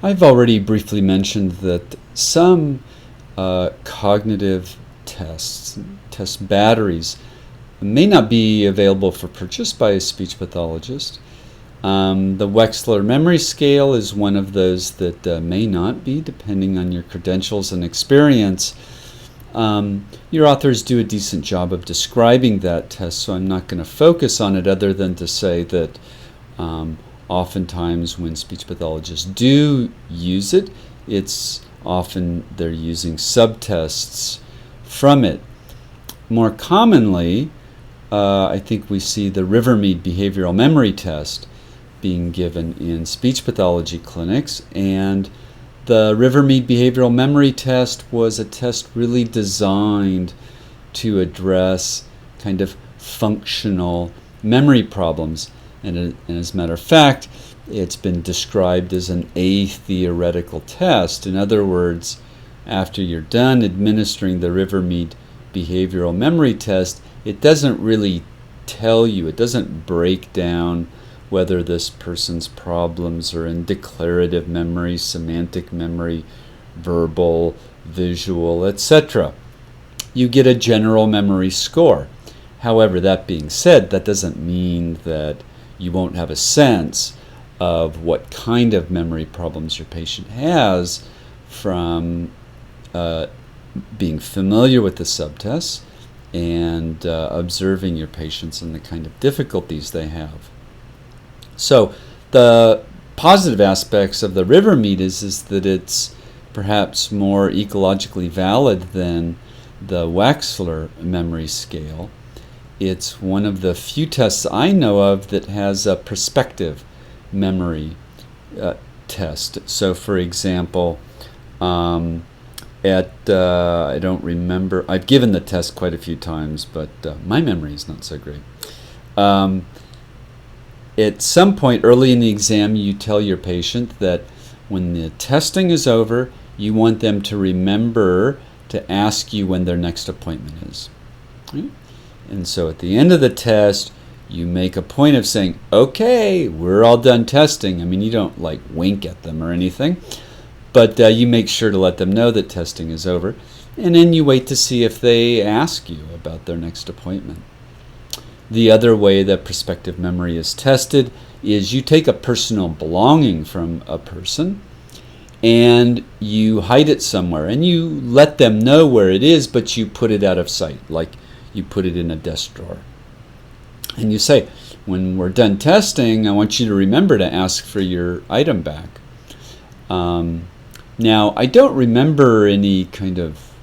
I've already briefly mentioned that some cognitive test batteries, may not be available for purchase by a speech pathologist. The Wechsler Memory Scale is one of those that may not be, depending on your credentials and experience. Your authors do a decent job of describing that test, so I'm not going to focus on it other than to say that oftentimes when speech pathologists do use it, it's often they're using subtests from it. More commonly, I think we see the Rivermead Behavioral Memory Test being given in speech pathology clinics, and the Rivermead Behavioral Memory Test was a test really designed to address kind of functional memory problems. And as a matter of fact, it's been described as an a-theoretical test. In other words, after you're done administering the Rivermead Behavioral Memory Test, it doesn't really tell you, it doesn't break down whether this person's problems are in declarative memory, semantic memory, verbal, visual, etc. You get a general memory score. However, that being said, that doesn't mean that you won't have a sense of what kind of memory problems your patient has from being familiar with the subtests and observing your patients and the kind of difficulties they have. So the positive aspects of the Rivermead is that it's perhaps more ecologically valid than the Wechsler memory scale. It's one of the few tests I know of that has a prospective memory test. So for example, I don't remember, I've given the test quite a few times, but my memory is not so great. At some point early in the exam, you tell your patient that when the testing is over, you want them to remember to ask you when their next appointment is. Right? And so at the end of the test, you make a point of saying, okay, we're all done testing. I mean, you don't like wink at them or anything, but you make sure to let them know that testing is over. And then you wait to see if they ask you about their next appointment. The other way that prospective memory is tested is you take a personal belonging from a person and you hide it somewhere and you let them know where it is, but you put it out of sight, like you put it in a desk drawer. And you say, when we're done testing, I want you to remember to ask for your item back. Now, I don't remember any kind of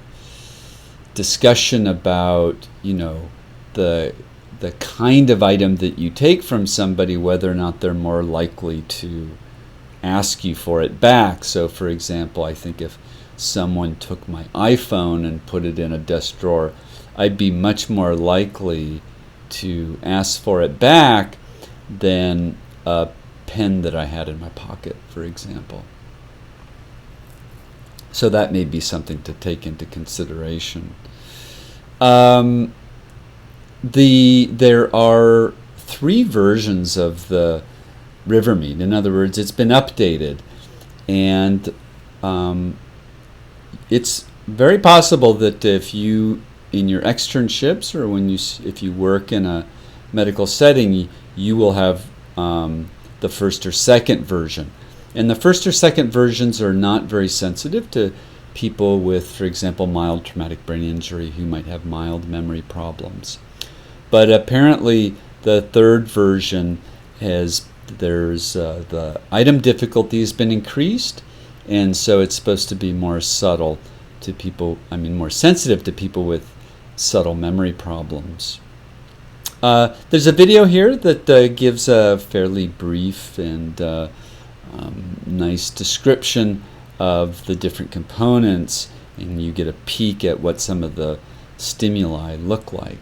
discussion about, the kind of item that you take from somebody, whether or not they're more likely to ask you for it back. So for example, I think if someone took my iPhone and put it in a desk drawer, I'd be much more likely to ask for it back than a pen that I had in my pocket, for example. So that may be something to take into consideration. There are 3 versions of the Rivermead. In other words, it's been updated, and it's very possible that if you, in your externships or if you work in a medical setting, you will have the first or second version. And the first or second versions are not very sensitive to people with, for example, mild traumatic brain injury who might have mild memory problems. But apparently the third version the item difficulty has been increased, and so it's supposed to be more subtle to people, more sensitive to people with subtle memory problems. There's a video here that gives a fairly brief and nice description of the different components, and you get a peek at what some of the stimuli look like.